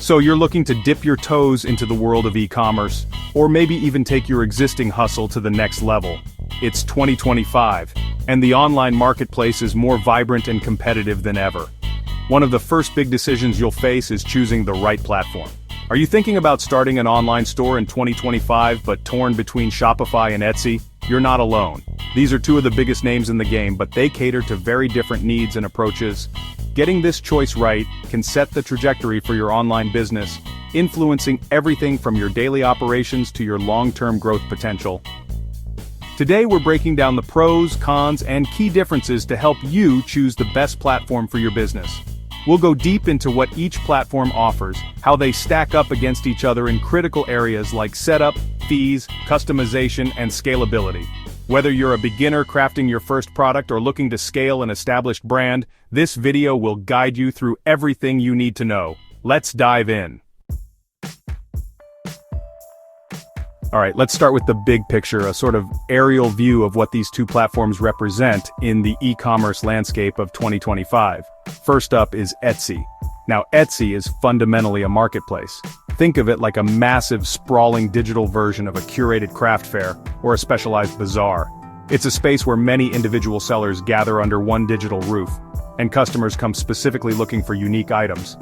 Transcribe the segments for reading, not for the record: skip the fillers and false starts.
So you're looking to dip your toes into the world of e-commerce, or maybe even take your existing hustle to the next level. It's 2025, and the online marketplace is more vibrant and competitive than ever. One of the first big decisions you'll face is choosing the right platform. Are you thinking about starting an online store in 2025 but torn between Shopify and Etsy? You're not alone. These are two of the biggest names in the game, but they cater to very different needs and approaches. Getting this choice right can set the trajectory for your online business, influencing everything from your daily operations to your long-term growth potential. Today we're breaking down the pros, cons, and key differences to help you choose the best platform for your business. We'll go deep into what each platform offers, how they stack up against each other in critical areas like setup, fees, customization, and scalability. Whether you're a beginner crafting your first product or looking to scale an established brand, this video will guide you through everything you need to know. Let's dive in. Alright, let's start with the big picture, a sort of aerial view of what these two platforms represent in the e-commerce landscape of 2025. First up is Etsy. Now, Etsy is fundamentally a marketplace. Think of it like a massive, sprawling digital version of a curated craft fair or a specialized bazaar. It's a space where many individual sellers gather under one digital roof, and customers come specifically looking for unique items.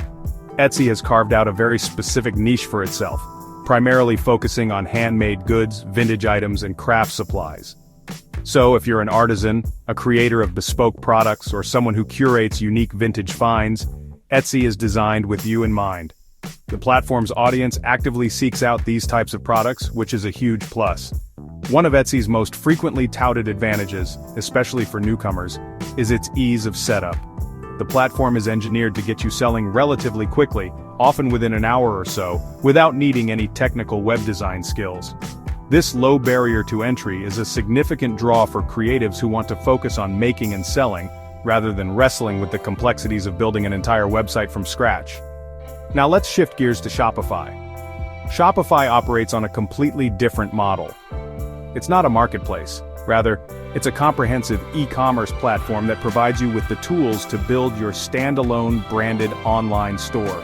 Etsy has carved out a very specific niche for itself, primarily focusing on handmade goods, vintage items, and craft supplies. So if you're an artisan, a creator of bespoke products, or someone who curates unique vintage finds, Etsy is designed with you in mind. The platform's audience actively seeks out these types of products, which is a huge plus. One of Etsy's most frequently touted advantages, especially for newcomers, is its ease of setup. The platform is engineered to get you selling relatively quickly, often within an hour or so, without needing any technical web design skills. This low barrier to entry is a significant draw for creatives who want to focus on making and selling, rather than wrestling with the complexities of building an entire website from scratch. Now let's shift gears to Shopify. Shopify operates on a completely different model. It's not a marketplace. Rather, it's a comprehensive e-commerce platform that provides you with the tools to build your standalone branded online store.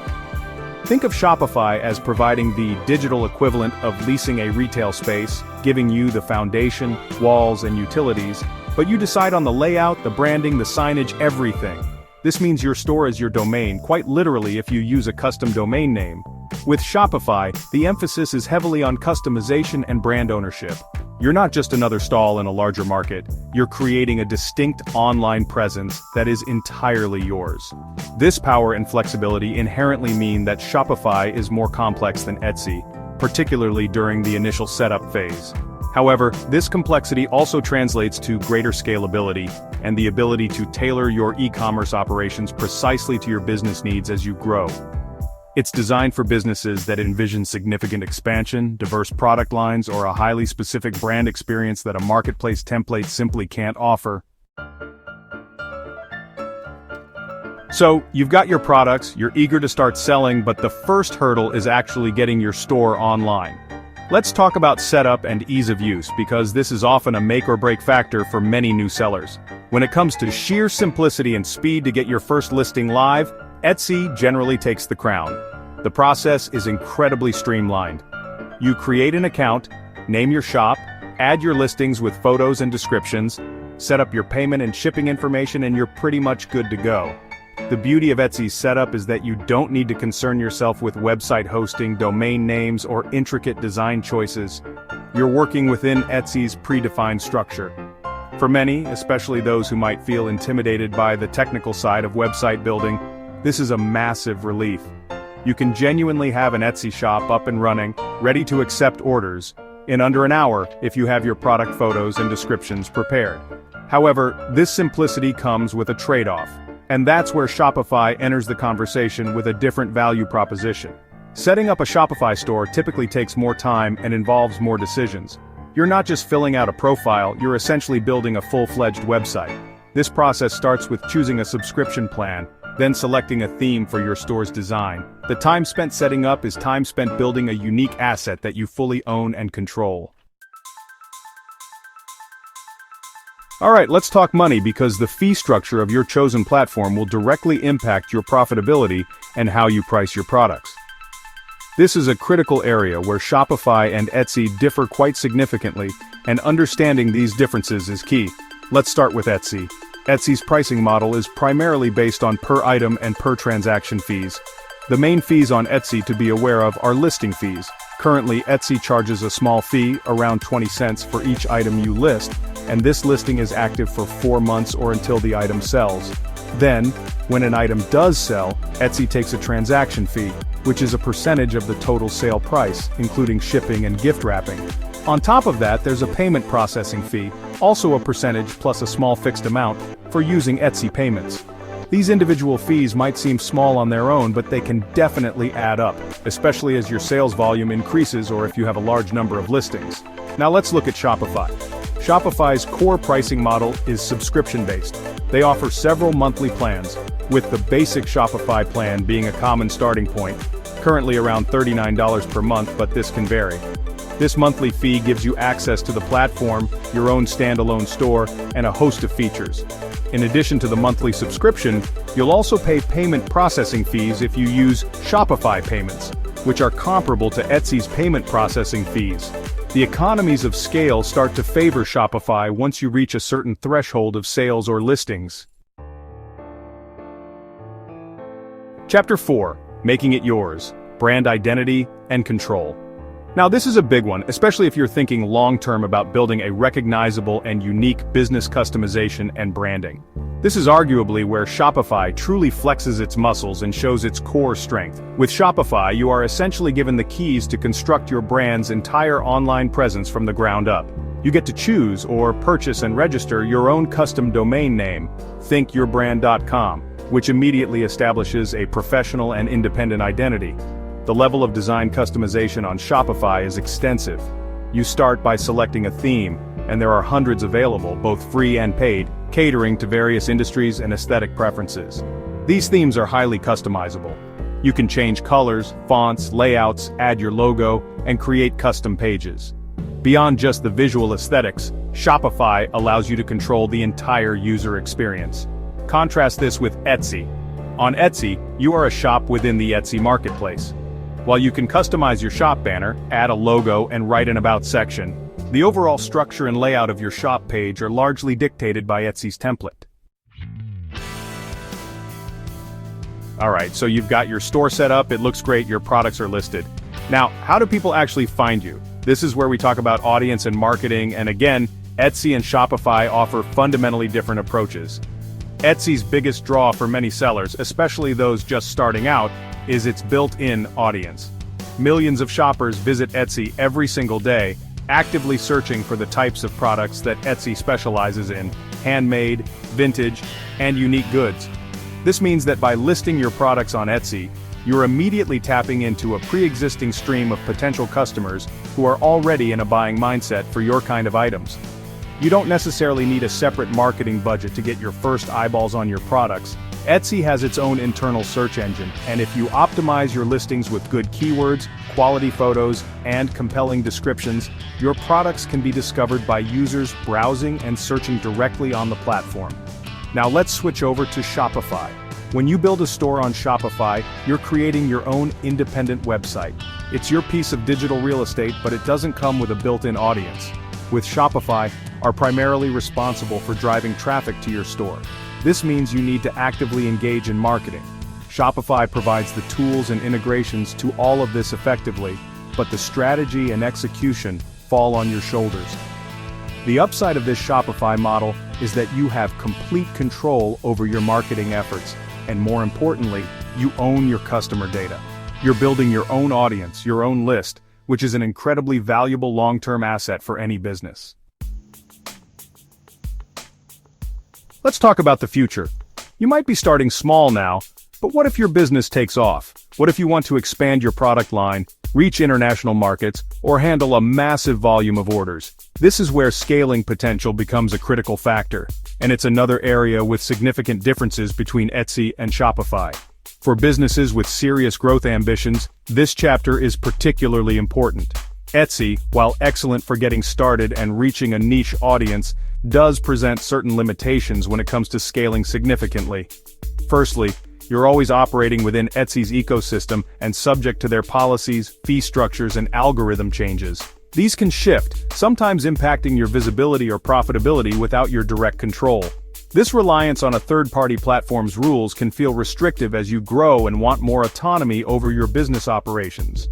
Think of Shopify as providing the digital equivalent of leasing a retail space, giving you the foundation, walls, and utilities, but you decide on the layout, the branding, the signage, everything. This means your store is your domain, quite literally if you use a custom domain name. With Shopify, the emphasis is heavily on customization and brand ownership. You're not just another stall in a larger market, you're creating a distinct online presence that is entirely yours. This power and flexibility inherently mean that Shopify is more complex than Etsy, particularly during the initial setup phase. However, this complexity also translates to greater scalability and the ability to tailor your e-commerce operations precisely to your business needs as you grow. It's designed for businesses that envision significant expansion, diverse product lines, or a highly specific brand experience that a marketplace template simply can't offer. So, you've got your products, you're eager to start selling, but the first hurdle is actually getting your store online. Let's talk about setup and ease of use, because this is often a make or break factor for many new sellers. When it comes to sheer simplicity and speed to get your first listing live, Etsy generally takes the crown. The process is incredibly streamlined. You create an account, name your shop, add your listings with photos and descriptions, set up your payment and shipping information, and you're pretty much good to go. The beauty of Etsy's setup is that you don't need to concern yourself with website hosting, domain names, or intricate design choices. You're working within Etsy's predefined structure. For many, especially those who might feel intimidated by the technical side of website building, this is a massive relief. You can genuinely have an Etsy shop up and running, ready to accept orders, in under an hour if you have your product photos and descriptions prepared. However, this simplicity comes with a trade-off. And that's where Shopify enters the conversation with a different value proposition. Setting up a Shopify store typically takes more time and involves more decisions. You're not just filling out a profile, you're essentially building a full-fledged website. This process starts with choosing a subscription plan, then selecting a theme for your store's design. The time spent setting up is time spent building a unique asset that you fully own and control. Alright, let's talk money, because the fee structure of your chosen platform will directly impact your profitability and how you price your products. This is a critical area where Shopify and Etsy differ quite significantly, and understanding these differences is key. Let's start with Etsy. Etsy's pricing model is primarily based on per item and per transaction fees. The main fees on Etsy to be aware of are listing fees. Currently, Etsy charges a small fee, around 20 cents, for each item you list, and this listing is active for 4 months or until the item sells. Then, when an item does sell, Etsy takes a transaction fee, which is a percentage of the total sale price, including shipping and gift wrapping. On top of that, there's a payment processing fee, also a percentage plus a small fixed amount, for using Etsy payments. These individual fees might seem small on their own, but they can definitely add up, especially as your sales volume increases or if you have a large number of listings. Now let's look at Shopify. Shopify's core pricing model is subscription-based. They offer several monthly plans, with the basic Shopify plan being a common starting point, currently around $39 per month, but this can vary. This monthly fee gives you access to the platform, your own standalone store, and a host of features. In addition to the monthly subscription, you'll also pay payment processing fees if you use Shopify payments, which are comparable to Etsy's payment processing fees. The economies of scale start to favor Shopify once you reach a certain threshold of sales or listings. Chapter 4: Making it yours. Brand identity and control. Now this is a big one, especially if you're thinking long-term about building a recognizable and unique business customization and branding. This is arguably where Shopify truly flexes its muscles and shows its core strength. With Shopify, you are essentially given the keys to construct your brand's entire online presence from the ground up. You get to choose or purchase and register your own custom domain name, thinkyourbrand.com, which immediately establishes a professional and independent identity. The level of design customization on Shopify is extensive. You start by selecting a theme, and there are hundreds available, both free and paid, catering to various industries and aesthetic preferences. These themes are highly customizable. You can change colors, fonts, layouts, add your logo, and create custom pages. Beyond just the visual aesthetics, Shopify allows you to control the entire user experience. Contrast this with Etsy. On Etsy, you are a shop within the Etsy marketplace. While you can customize your shop banner, add a logo, and write an About section, the overall structure and layout of your shop page are largely dictated by Etsy's template. Alright, so you've got your store set up, it looks great, your products are listed. Now, how do people actually find you? This is where we talk about audience and marketing, and again, Etsy and Shopify offer fundamentally different approaches. Etsy's biggest draw for many sellers, especially those just starting out, is its built-in audience. Millions of shoppers visit Etsy every single day, actively searching for the types of products that Etsy specializes in: handmade, vintage, and unique goods. This means that by listing your products on Etsy, you're immediately tapping into a pre-existing stream of potential customers who are already in a buying mindset for your kind of items. You don't necessarily need a separate marketing budget to get your first eyeballs on your products. Etsy has its own internal search engine, and if you optimize your listings with good keywords, quality photos, and compelling descriptions, your products can be discovered by users browsing and searching directly on the platform. Now let's switch over to Shopify. When you build a store on Shopify, you're creating your own independent website. It's your piece of digital real estate, but it doesn't come with a built-in audience. With Shopify, are primarily responsible for driving traffic to your store. This means you need to actively engage in marketing. Shopify provides the tools and integrations to all of this effectively, but the strategy and execution fall on your shoulders. The upside of this Shopify model is that you have complete control over your marketing efforts, and more importantly, you own your customer data. You're building your own audience, your own list, which is an incredibly valuable long-term asset for any business. Let's talk about the future. You might be starting small now, but what if your business takes off? What if you want to expand your product line, reach international markets, or handle a massive volume of orders? This is where scaling potential becomes a critical factor, and it's another area with significant differences between Etsy and Shopify. For businesses with serious growth ambitions, this chapter is particularly important. Etsy, while excellent for getting started and reaching a niche audience, does present certain limitations when it comes to scaling significantly. Firstly, You're always operating within Etsy's ecosystem and subject to their policies, fee structures, and algorithm changes. These can shift, sometimes impacting your visibility or profitability without your direct control. This reliance on a third-party platform's rules can feel restrictive as you grow and want more autonomy over your business operations.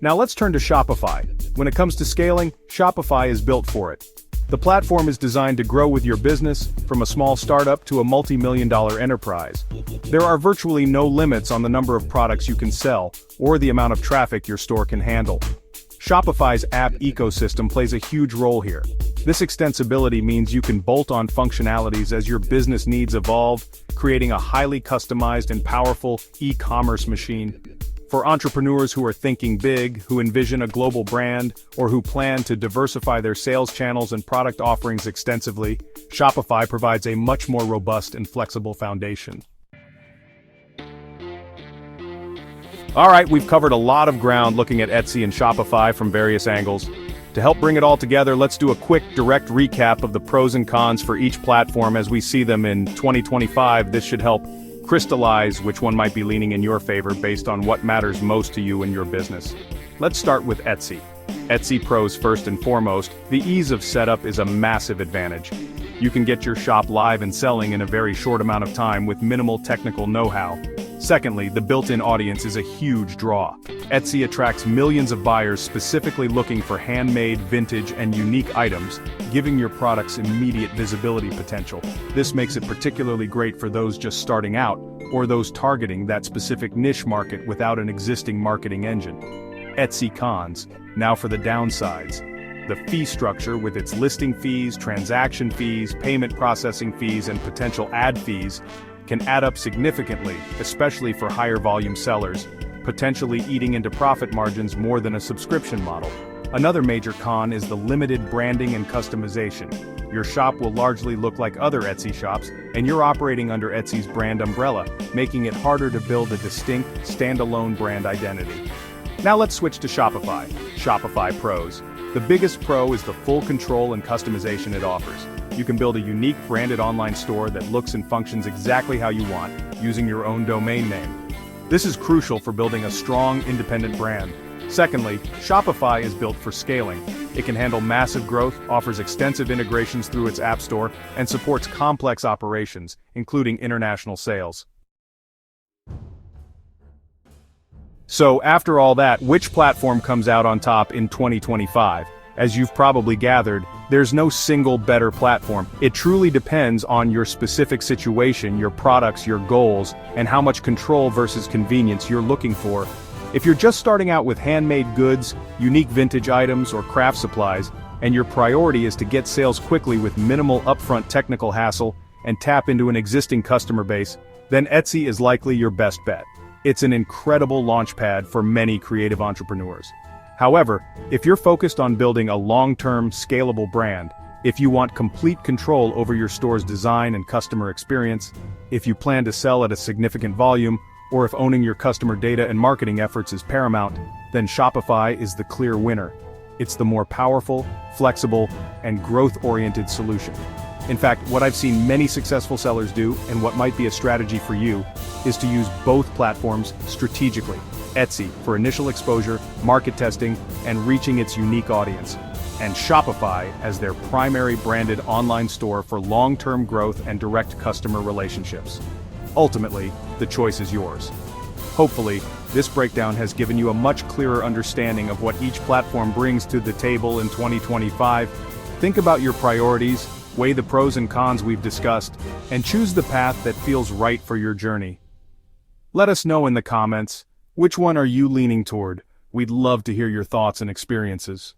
Now let's turn to Shopify. When it comes to scaling, Shopify is built for it. The platform is designed to grow with your business, from a small startup to a multi-million-dollar enterprise. There are virtually no limits on the number of products you can sell, or the amount of traffic your store can handle. Shopify's app ecosystem plays a huge role here. This extensibility means you can bolt on functionalities as your business needs evolve, creating a highly customized and powerful e-commerce machine. For entrepreneurs who are thinking big, who envision a global brand, or who plan to diversify their sales channels and product offerings extensively, Shopify provides a much more robust and flexible foundation. Alright, we've covered a lot of ground looking at Etsy and Shopify from various angles. To help bring it all together, let's do a quick, direct recap of the pros and cons for each platform as we see them in 2025. This should help crystallize which one might be leaning in your favor based on what matters most to you and your business. Let's start with Etsy. Etsy pros first and foremost, the ease of setup is a massive advantage. You can get your shop live and selling in a very short amount of time with minimal technical know-how. Secondly, the built-in audience is a huge draw. Etsy attracts millions of buyers specifically looking for handmade, vintage, and unique items, giving your products immediate visibility potential. This makes it particularly great for those just starting out, or those targeting that specific niche market without an existing marketing engine. Etsy cons. Now for the downsides. The fee structure with its listing fees, transaction fees, payment processing fees, and potential ad fees can add up significantly, especially for higher volume sellers, potentially eating into profit margins more than a subscription model. Another major con is the limited branding and customization. Your shop will largely look like other Etsy shops, and you're operating under Etsy's brand umbrella, making it harder to build a distinct, standalone brand identity. Now let's switch to Shopify. Shopify pros. The biggest pro is the full control and customization it offers. You can build a unique branded online store that looks and functions exactly how you want, using your own domain name. This is crucial for building a strong, independent brand. Secondly, Shopify is built for scaling. It can handle massive growth, offers extensive integrations through its app store, and supports complex operations, including international sales. So, after all that, which platform comes out on top in 2025? As you've probably gathered, there's no single better platform. It truly depends on your specific situation, your products, your goals, and how much control versus convenience you're looking for. If you're just starting out with handmade goods, unique vintage items, or craft supplies, and your priority is to get sales quickly with minimal upfront technical hassle and tap into an existing customer base, then Etsy is likely your best bet. It's an incredible launchpad for many creative entrepreneurs. However, if you're focused on building a long-term, scalable brand, if you want complete control over your store's design and customer experience, if you plan to sell at a significant volume, or if owning your customer data and marketing efforts is paramount, then Shopify is the clear winner. It's the more powerful, flexible, and growth-oriented solution. In fact, what I've seen many successful sellers do, and what might be a strategy for you, is to use both platforms strategically. Etsy for initial exposure, market testing, and reaching its unique audience, and Shopify as their primary branded online store for long-term growth and direct customer relationships. Ultimately, the choice is yours. Hopefully, this breakdown has given you a much clearer understanding of what each platform brings to the table in 2025. Think about your priorities, weigh the pros and cons we've discussed, and choose the path that feels right for your journey. Let us know in the comments, which one are you leaning toward? We'd love to hear your thoughts and experiences.